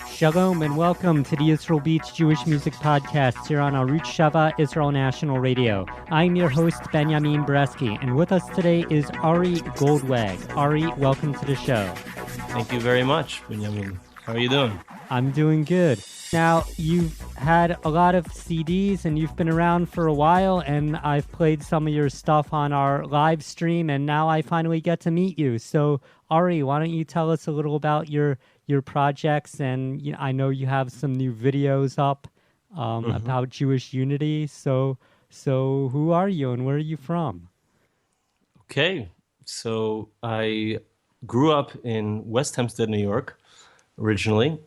Shalom and welcome to the Israel Beats Jewish Music Podcast here on Arutz Shava Israel National Radio. I'm your host, Benjamin Bresky, and with us today is Ari Goldwag. Ari, welcome to the show. Thank you very much, Benjamin. How are you doing? I'm doing good. Now, you've had a lot of CDs and you've been around for a while, and I've played some of your stuff on our live stream, and now I finally get to meet you. So, Ari, why don't you tell us a little about your projects? And I know you have some new videos up about Jewish unity. So who are you and where are you from? Okay, so I grew up in West Hempstead, New York, originally,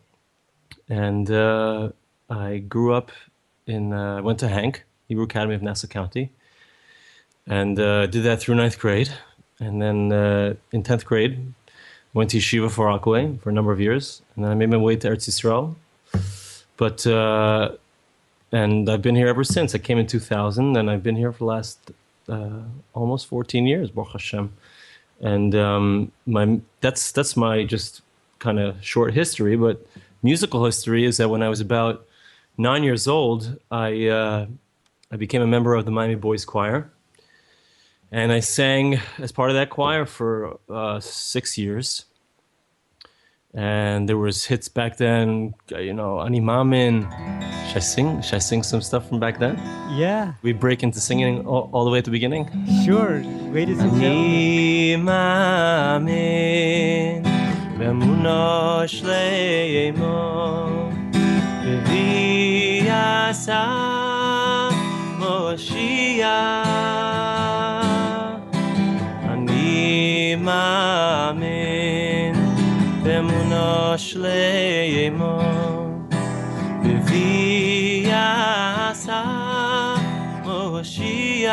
and I grew up went to Hank, Hebrew Academy of Nassau County, and did that through 9th grade. And then in 10th grade, went to Yeshiva for Rockaway for a number of years, and then I made my way to Eretz Yisrael. But and I've been here ever since. I came in 2000, and I've been here for the last almost 14 years, Baruch Hashem. And that's my just kind of short history. But musical history is that when I was about 9 years old, I became a member of the Miami Boys Choir. And I sang as part of that choir for 6 years. And there was hits back then, Ani Mamin. Should I sing some stuff from back then? Yeah. We break into singing all the way at the beginning? Sure. Ladies and gentlemen. Ani Mamin Be'emuno shleimo B'vi asa Moshiach Mamin be'emuno shleimo b'vi asa Moshiach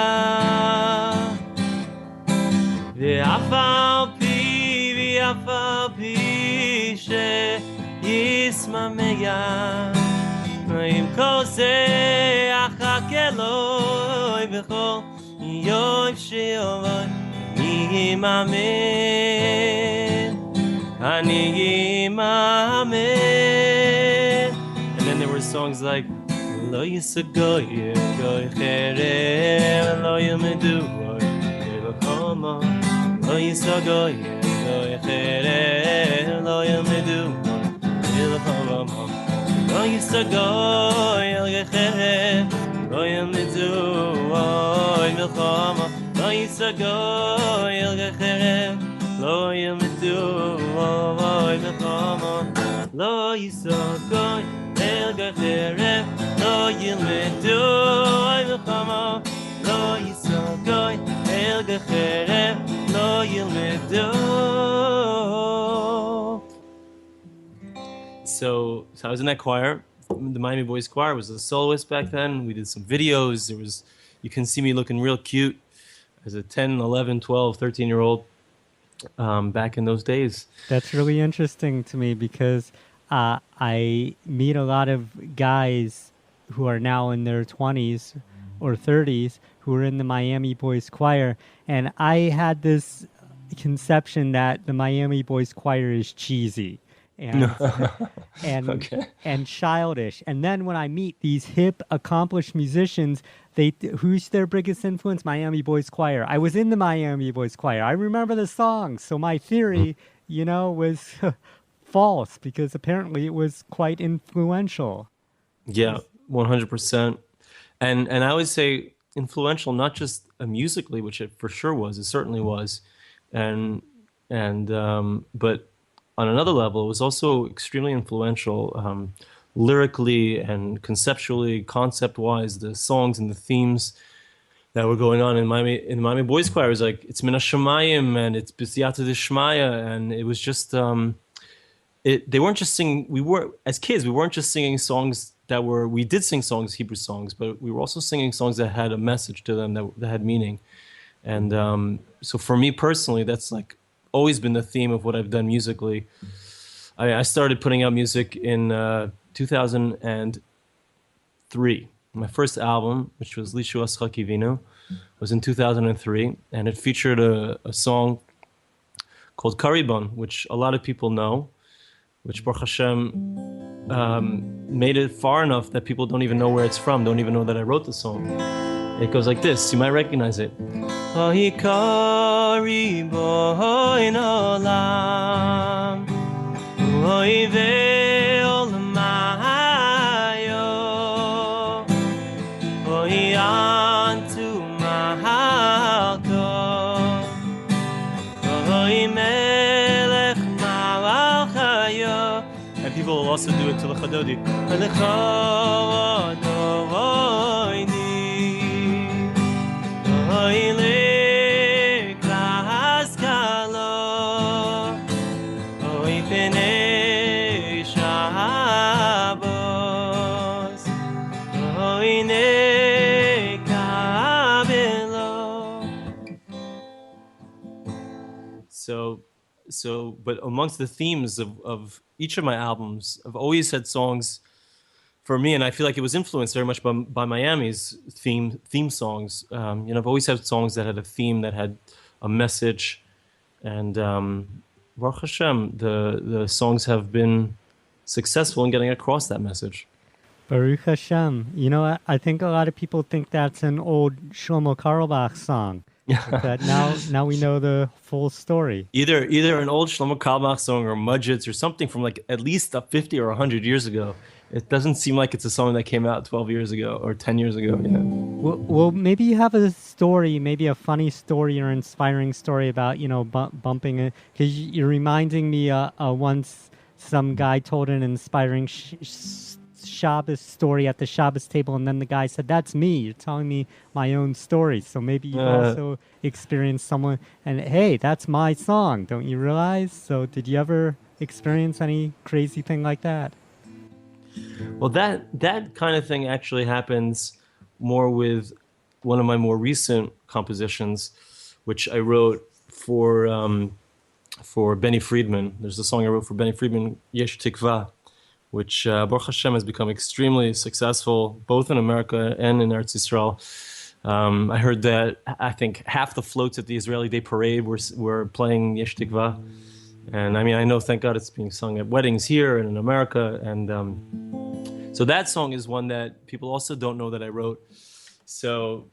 ve'af al pi she'yismameach im kol ze achake Eloi b'chol yom she'oloi Ani Mamin. And then there were songs like Lo Yisagoy, Goy Cherem, Lo Yamedu, Yevachomo, Lo Yisagoy, Goy Cherem, Lo Yamedu, Yevachomo, Lo Yisagoy, Goy Cherem, Lo Yamedu, Yevachomo. Lo yisagoy el gecherem, lo yamedu oy mechomo. Lo yisagoy el gecherem, lo yamedu oy mechomo. Lo yisagoy el gecherem, lo yamedu. So I was in that choir. The Miami Boys Choir. Was a soloist back then. We did some videos. You can see me looking real cute as a 10, 11, 12, 13-year-old back in those days. That's really interesting to me because I meet a lot of guys who are now in their 20s or 30s who are in the Miami Boys Choir, and I had this conception that the Miami Boys Choir is cheesy and and childish. And then when I meet these hip, accomplished musicians, who's their biggest influence? Miami Boys Choir. I was in the Miami Boys Choir. I remember the songs. So my theory, was false because apparently it was quite influential. Yeah, 100%. And I would say influential, not just musically, which it for sure was. It certainly was. But on another level, it was also extremely influential lyrically and conceptually, concept-wise. The songs and the themes that were going on in the Miami Boys Choir was like it's Min HaShamayim and it's B'siyata D'Shmaya, and it was just they weren't just singing. As kids, we weren't just singing songs we did sing songs, Hebrew songs, but we were also singing songs that had a message to them that had meaning. And so for me personally, that's like always been the theme of what I've done musically. I started putting out music in 2003. My first album, which was Lishu Ascha Kivinu, was in 2003, and it featured a song called Karibon, which a lot of people know, which Baruch Hashem made it far enough that people don't even know where it's from, don't even know that I wrote the song. It goes like this. You might recognize it. Hikari boin olam, oive olamayo, oiantu mahalto, oi melech malchayo. And people will also do it to l'chadodi. But amongst the themes of each of my albums, I've always had songs for me, and I feel like it was influenced very much by Miami's theme songs. I've always had songs that had a theme, that had a message, and Baruch Hashem, the songs have been successful in getting across that message. Baruch Hashem. I think a lot of people think that's an old Shlomo Carlebach song. That now we know the full story. Either an old Shlomo Carlebach song or Mudgets or something from like at least 50 or 100 years ago. It doesn't seem like it's a song that came out 12 years ago or 10 years ago. Yeah. Well, maybe you have a story, maybe a funny story or inspiring story about, bumping it. Because you're reminding me once some guy told an inspiring Shabbos story at the Shabbos table, and then the guy said, "That's me. You're telling me my own story." So maybe you've also experienced someone, and hey, that's my song. Don't you realize? So did you ever experience any crazy thing like that? Well, that kind of thing actually happens more with one of my more recent compositions, which I wrote for Benny Friedman. There's a song I wrote for Benny Friedman, Yesh Tikva, which Baruch Hashem has become extremely successful, both in America and in Eretz Yisrael. I heard that I think half the floats at the Israeli Day Parade were playing Yesh Tikva. And I mean, I know, thank God, it's being sung at weddings here and in America. And so that song is one that people also don't know that I wrote. So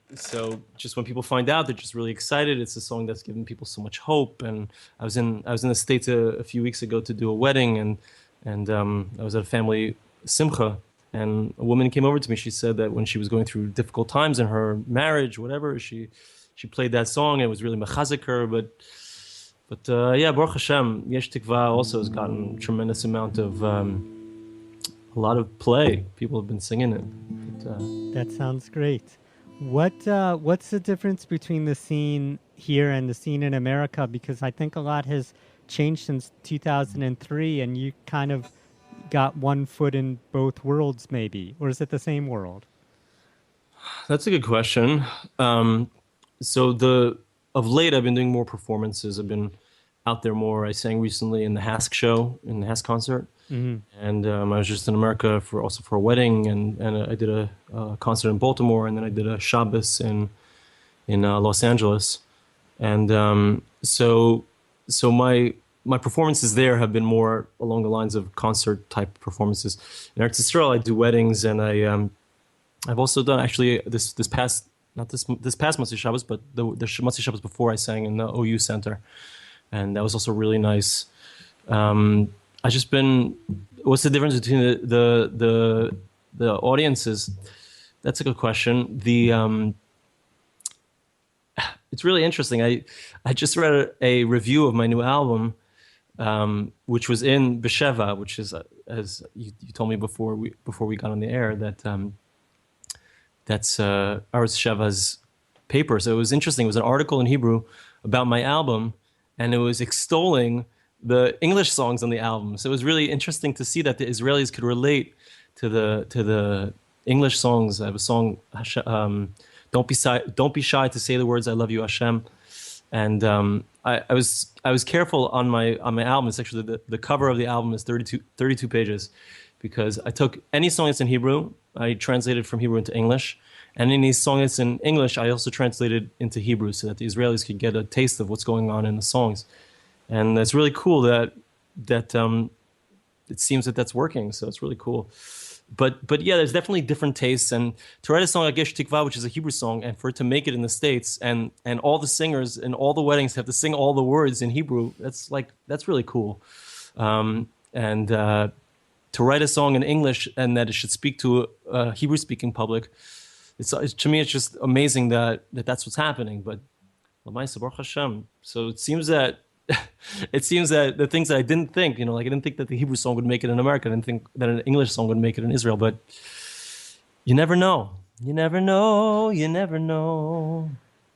just when people find out, they're just really excited. It's a song that's given people so much hope. And I was in the States a few weeks ago to do a wedding, and I was at a family simcha, and a woman came over to me. She said that when she was going through difficult times in her marriage, whatever, she played that song. And it was really mechazik her, but yeah, Baruch Hashem, Yesh Tikva also has gotten a tremendous amount of a lot of play. People have been singing it. That sounds great. What's the difference between the scene here and the scene in America? Because I think a lot has changed since 2003, and you kind of got one foot in both worlds, maybe, or is it the same world? That's a good question. Of late, I've been doing more performances. I've been out there more. I sang recently in the Hask show, in the Hask concert, and I was just in America for a wedding, and I did a concert in Baltimore, and then I did a Shabbos in Los Angeles, and so my performances there have been more along the lines of concert type performances. In Eretz Yisrael, I do weddings, and I've also done actually this past Motzei Shabbos, but the Motzei Shabbos before, I sang in the OU Center, and that was also really nice. What's the difference between the audiences? That's a good question. It's really interesting. I just read a review of my new album, which was in Besheva, which is, as you told me before we got on the air, that's Aris Sheva's paper. So it was interesting. It was an article in Hebrew about my album, and it was extolling the English songs on the album. So it was really interesting to see that the Israelis could relate to the English songs. I have a song, Don't be shy to say the words "I love you, Hashem," and I was careful on my album. It's actually the cover of the album is 32 pages, because I took any song that's in Hebrew, I translated from Hebrew into English, and any song that's in English, I also translated into Hebrew so that the Israelis could get a taste of what's going on in the songs. And it's really cool that it seems that that's working. So it's really cool. But yeah, there's definitely different tastes. And to write a song like Yesh Tikva, which is a Hebrew song, and for it to make it in the States, and all the singers in all the weddings have to sing all the words in Hebrew, that's really cool. And to write a song in English and that it should speak to a Hebrew-speaking public, it's to me it's just amazing that's what's happening. But Baruch Hashem. So it seems that the things that I didn't think, like I didn't think that the Hebrew song would make it in America. I didn't think that an English song would make it in Israel. But you never know. You never know. You never know.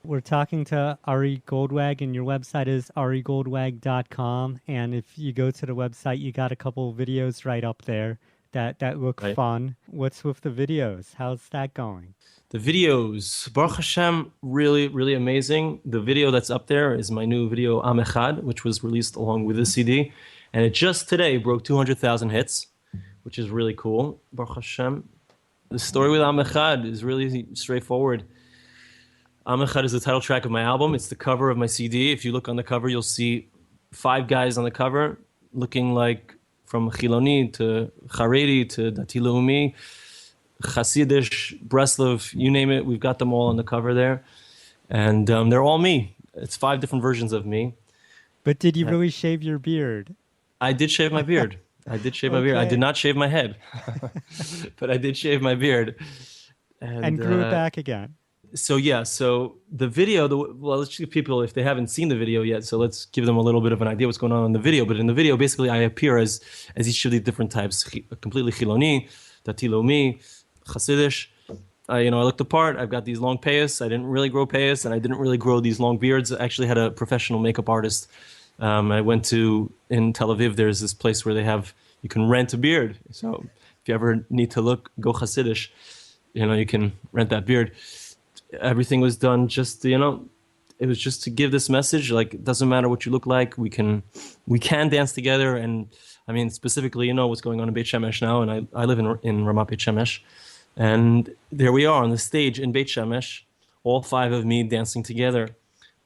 We're talking to Ari Goldwag, and your website is arigoldwag.com. And if you go to the website, you got a couple of videos right up there that look fun. What's with the videos? How's that going? The videos, Baruch Hashem, really, really amazing. The video that's up there is my new video, Am Echad, which was released along with the CD. And it just today broke 200,000 hits, which is really cool. Baruch Hashem. The story with Am Echad is really straightforward. Am Echad is the title track of my album. It's the cover of my CD. If you look on the cover, you'll see 5 guys on the cover looking like from Chiloni to Haredi to Dati Leumi, Hasidish, Breslov, you name it. We've got them all on the cover there. And they're all me. It's 5 different versions of me. But did you really shave your beard? I did shave my beard. I did shave my beard. I did not shave my head. But I did shave my beard. And grew it back again. So the video, let's give people, if they haven't seen the video yet, so let's give them a little bit of an idea what's going on in the video. But in the video, basically, I appear as each of these different types, completely Chiloni, Dati Leumi, Hasidish. I looked the part. I've got these long payas. I didn't really grow payas, and I didn't really grow these long beards. I actually had a professional makeup artist. I went to, in Tel Aviv, there's this place where you can rent a beard. So if you ever need to look, go Hasidish. You can rent that beard. Everything was done just, it was just to give this message. Like, it doesn't matter what you look like. We can dance together. And I mean, specifically, what's going on in Beit Shemesh now. And I live in Ramat Beit Shemesh. And there we are on the stage in Beit Shemesh, all 5 of me dancing together.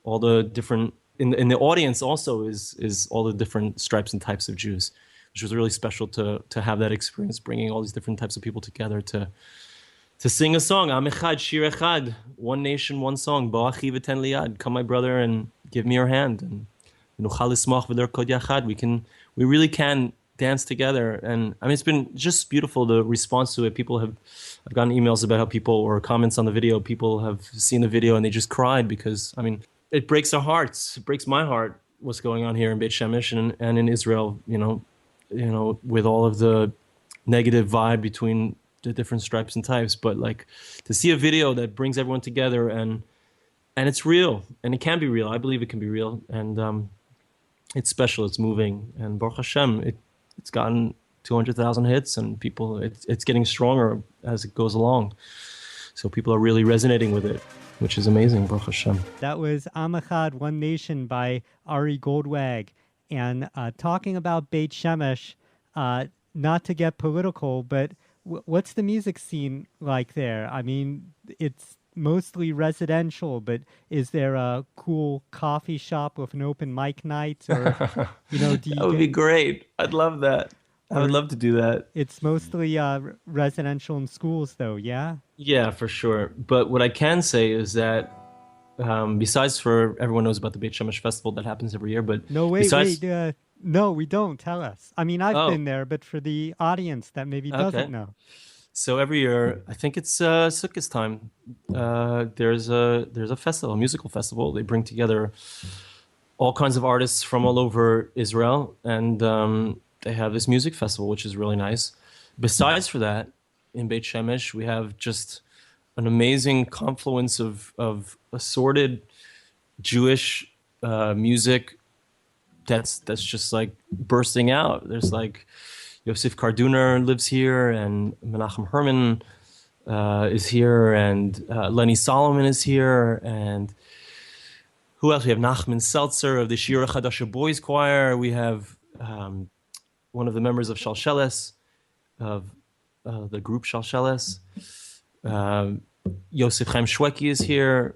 All the different, in the audience also is all the different stripes and types of Jews, which was really special to have that experience, bringing all these different types of people together to sing a song. Am Echad, Shir Echad, one nation, one song. Bo achi v'ten liad. Come, my brother, and give me your hand. And nuchal lismach v'lerkod yachad. We really can dance together. And I mean, it's been just beautiful, the response to it. I've gotten emails about how people, or comments on the video, people have seen the video and they just cried because, I mean, it breaks our hearts. It breaks my heart what's going on here in Beit Shemesh and in Israel, with all of the negative vibe between the different stripes and types. But like, to see a video that brings everyone together and it's real, and it can be real. I believe it can be real. And it's special. It's moving. And Baruch Hashem, it's gotten 200,000 hits, and it's getting stronger as it goes along. So people are really resonating with it, which is amazing, Baruch Hashem. That was Am Echad, One Nation by Ari Goldwag. And talking about Beit Shemesh, not to get political, but what's the music scene like there? I mean, it's mostly residential, but is there a cool coffee shop with an open mic night? Or, that would be great. I'd love that. I would love to do that. It's mostly residential and schools, though, yeah? Yeah, for sure. But what I can say is that, besides for everyone knows about the Beit Shemesh festival that happens every year, but no, wait. No, we don't. Tell us. I mean, I've been there, but for the audience that maybe doesn't know. So every year, I think it's Sukkot time. There's a festival, a musical festival. They bring together all kinds of artists from all over Israel, and they have this music festival, which is really nice. Besides for that, in Beit Shemesh, we have just an amazing confluence of assorted Jewish music that's just like bursting out. There's like Yosef Karduner lives here, and Menachem Herman is here, and Lenny Solomon is here, and who else? We have Nachman Seltzer of the Shira Chadasha Boys Choir. We have one of the members of Shalsheles, of the group Shalsheles. Yosef Chaim Shweki is here.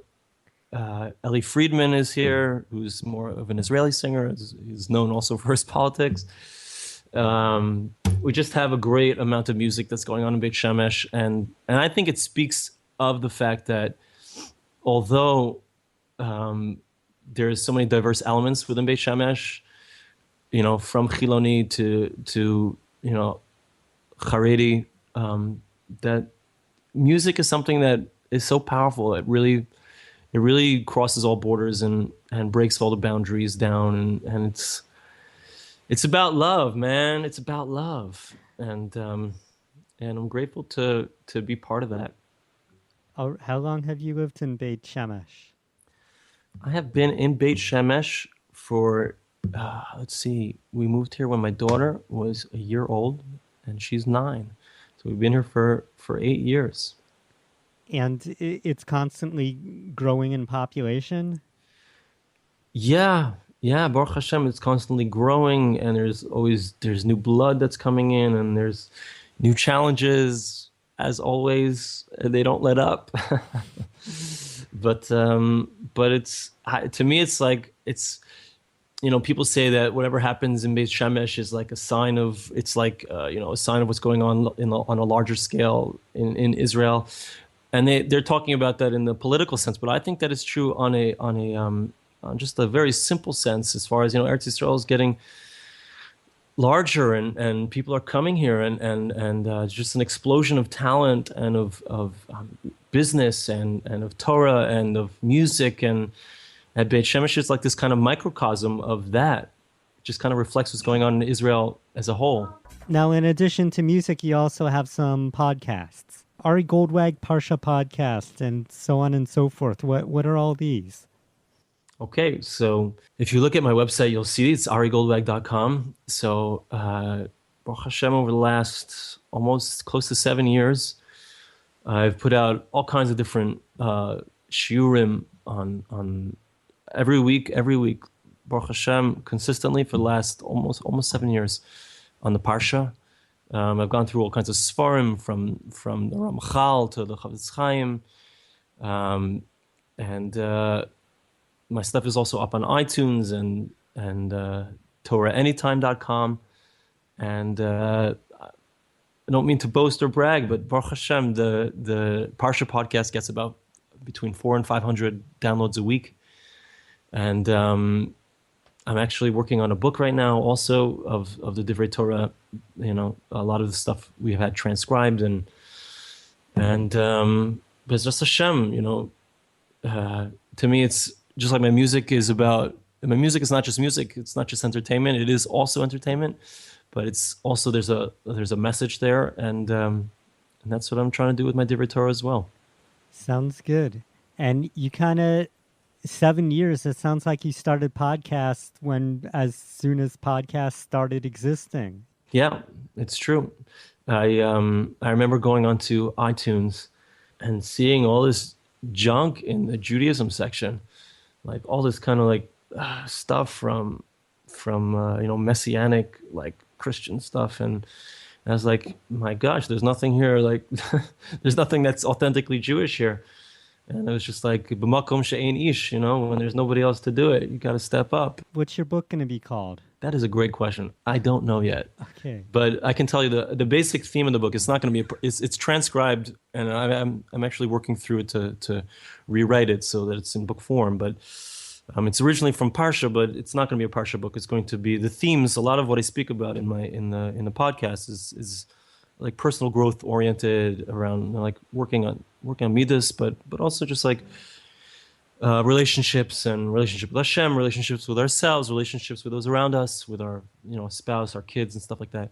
Eli Friedman is here, who's more of an Israeli singer. He's known also for his politics. We just have a great amount of music that's going on in Beit Shemesh, and I think it speaks of the fact that although there's so many diverse elements within Beit Shemesh, from Chiloni to Haredi, that music is something that is so powerful. It really crosses all borders and breaks all the boundaries down, and it's about love, man. It's about love, and I'm grateful to be part of that. Oh, how long have you lived in Beit Shemesh? I have been in Beit Shemesh for let's see, we moved here when my daughter was a year old, and she's 9, so we've been here for 8 years. And it's constantly growing in population? Yeah, Baruch Hashem, it's constantly growing, and there's new blood that's coming in, and there's new challenges as always. They don't let up. But it's to me, it's like people say that whatever happens in Beit Shemesh is like a sign of a sign of what's going on on a larger scale in Israel, and they're talking about that in the political sense. But I think that is true on just a very simple sense, as far as Eretz Yisrael is getting larger, and people are coming here, and just an explosion of talent and of business and of Torah and of music, and at Beit Shemesh is like this kind of microcosm of that. It just kind of reflects what's going on in Israel as a whole. Now, in addition to music, you also have some podcasts. Ari Goldwag Parsha podcast, and so on and so forth. What are all these? Okay, so if you look at my website, you'll see it's arigoldwag.com. So Baruch Hashem, over the last almost close to 7 years, I've put out all kinds of different shiurim on every week, Baruch Hashem, consistently for the last almost 7 years on the Parsha. I've gone through all kinds of svarim from the Ramchal to the Chavetz Chaim, and my stuff is also up on iTunes and TorahAnytime.com. And I don't mean to boast or brag, but Baruch Hashem, the Parsha podcast gets about between 400 and 500 downloads a week. And I'm actually working on a book right now also of the Divrei Torah. A lot of the stuff we have had transcribed, and B'ezras Hashem, to me it's just like my music is not just music, it's not just entertainment, it is also entertainment, but it's also there's a message there, and that's what I'm trying to do with my Divrei Torah as well. Sounds good. And you kind of 7 years, it sounds like you started podcasts as soon as podcasts started existing. Yeah, it's true. I remember going onto iTunes and seeing all this junk in the Judaism section, like all this kind of like stuff from messianic like Christian stuff, and I was like, my gosh, there's nothing here, like there's nothing that's authentically Jewish here. And it was just like, b'makom she'ein ish, when there's nobody else to do it, you got to step up. What's your book going to be called? That is a great question. I don't know yet. Okay. But I can tell you the basic theme of the book. It's not going to be it's transcribed, and I'm actually working through it to rewrite it so that it's in book form. But it's originally from Parsha, but it's not going to be a Parsha book. It's going to be the themes. A lot of what I speak about in the podcast is like personal growth oriented, around like working on midas, but also just like relationships and relationship with Hashem, relationships with ourselves, relationships with those around us, with our spouse, our kids, and stuff like that.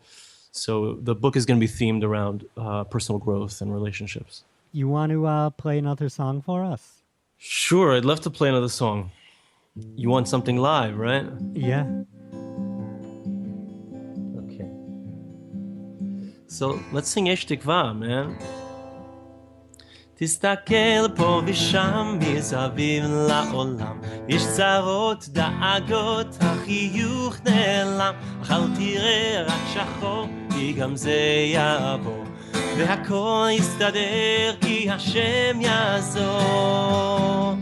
So the book is going to be themed around personal growth and relationships. You want to play another song for us? Sure, I'd love to play another song. You want something live, right? Yeah. Okay. So let's sing Yesh Tikva, man. תסתכל פה ושם מסביב לעולם, יש צרות, דאגות, החיוך נעלם, אך אל תראה רק שחור, כי גם זה יעבור, והכל יסתדר, כי השם יעזור.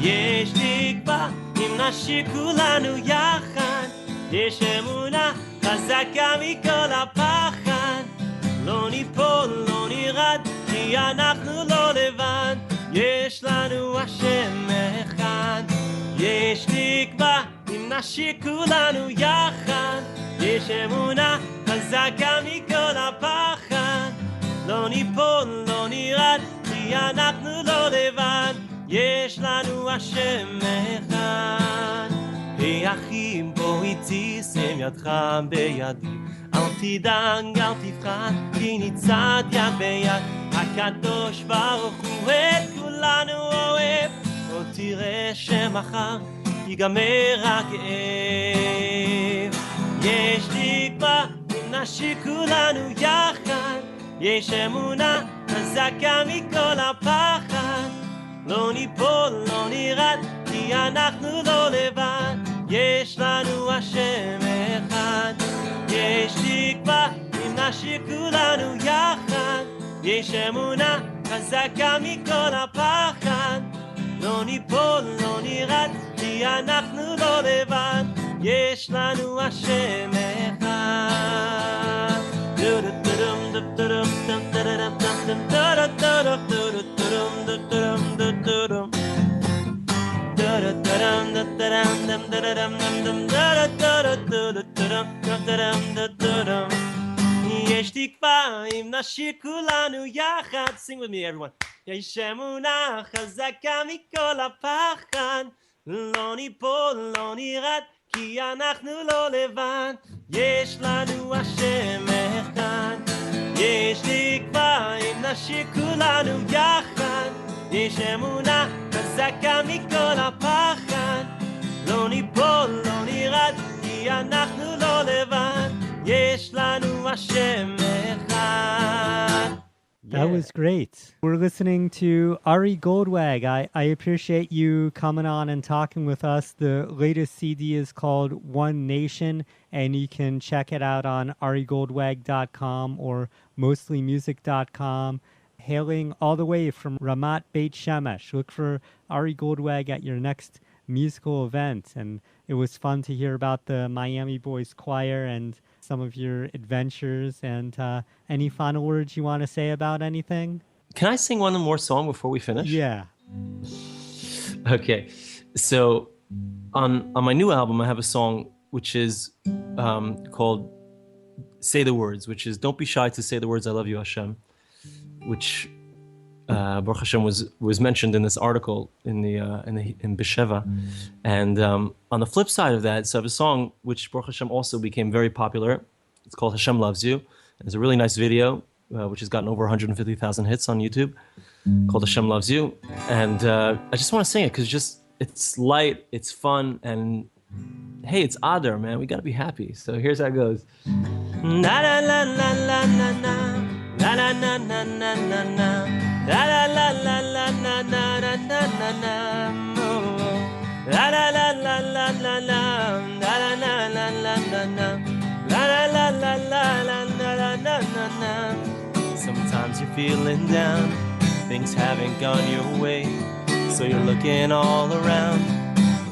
יש תקווה אם נשאיר כולנו יחד, יש אמונה חזקה מכל הפחד. לא ניפול, לא נרד, כי אנחנו לא לבד. יש לנו השם אחד. יש תקווה, אם נשיר כולנו יחד. יש אמונה חזקה מכל הפחד. לא ניפול, לא נרד, כי אנחנו לא לבד. יש לנו השם אחד. היי אחים, בוא איתי, שים ידך בידי. אל תדאג, אל תפחד, כי נצעד יד ביד. הקדוש ברוך הוא את כולנו אוהב. עוד תראה שמחר ייגמר הכאב. יש תקווה, אם נשיר כולנו יחד. יש אמונה חזקה מכל הפחד. לא ניפול, לא נרד, כי אנחנו לא לבד. יש לנו השם אחד. יש תקווה, אם נשיר כולנו יחד. יש אמונה חזקה מכל הפחד. לא ניפול, לא נרד, כי אנחנו לא לבד. יש לנו השם אחד. יש תקווה אם נשיר כולנו יחד. Sing with me everyone. יש אמונה חזקה מכל הפחד. לא ניפול, לא נרד, כי אנחנו לא לבד. יש לנו השם אחד. יש תקווה אם נשיר כולנו יחד. יש אמונה חזקה מכל הפחד. לא ניפול, לא נרד, כי אנחנו לא לבד. יש לנו השם אחד. That was great. We're listening to Ari Goldwag. I appreciate you coming on and talking with us. The latest CD is called One Nation, and you can check it out on arigoldwag.com or mostlymusic.com. Hailing all the way from Ramat Beit Shemesh. Look for Ari Goldwag at your next musical event. And it was fun to hear about the Miami Boys Choir and some of your adventures. And any final words you want to say about anything? Can I sing one more song before we finish? Yeah. Okay. So on my new album, I have a song which is called Say the Words, which is don't be shy to say the words I love you, Hashem, which Baruch Hashem was mentioned in this article in Besheva. And on the flip side of that, so I have a song which Baruch Hashem also became very popular. It's called Hashem Loves You. There's a really nice video which has gotten over 150,000 hits on YouTube called Hashem Loves You. And I just want to sing it because it's light, it's fun, and hey, it's Adar, man. We got to be happy. So here's how it goes. Na la la la la la na. La la la la la la la. La la la la la la la la la la. La la la la la la la. La la la la la la la. La la la la la la la la la. Sometimes you're feeling down, things haven't gone your way, so you're looking all around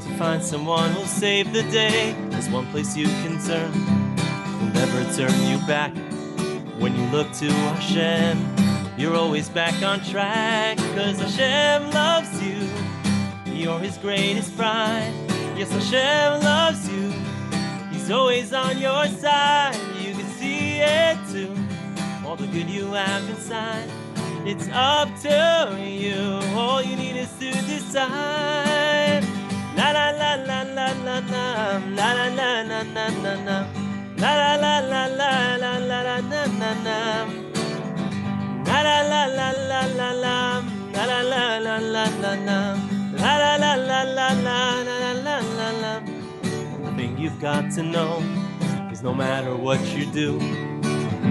to find someone who'll save the day. There's one place you can turn, who'll never turn you back. When you look to Hashem, you're always back on track, 'cause Hashem loves you. You're His greatest pride. Yes, Hashem loves you. He's always on your side. You can see it too. All the good you have inside. It's up to you. All you need is to decide. La la la la la la la. La la la la la la la. La la la la la la la la la la la. La la la la la la la. La la la la la la la. La la la la la la la la la la. The thing you've got to know is no matter what you do,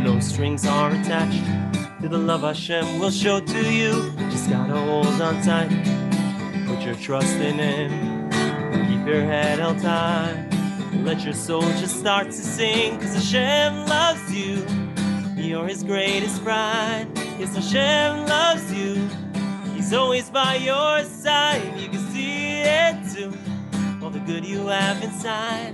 no strings are attached to the love Hashem will show to you. Just gotta hold on tight, put your trust in Him, keep your head held high. Let your soul just start to sing, 'cause Hashem loves you. You're His greatest pride. Yes, Hashem loves you. He's always by your side. You can see it too. All the good you have inside.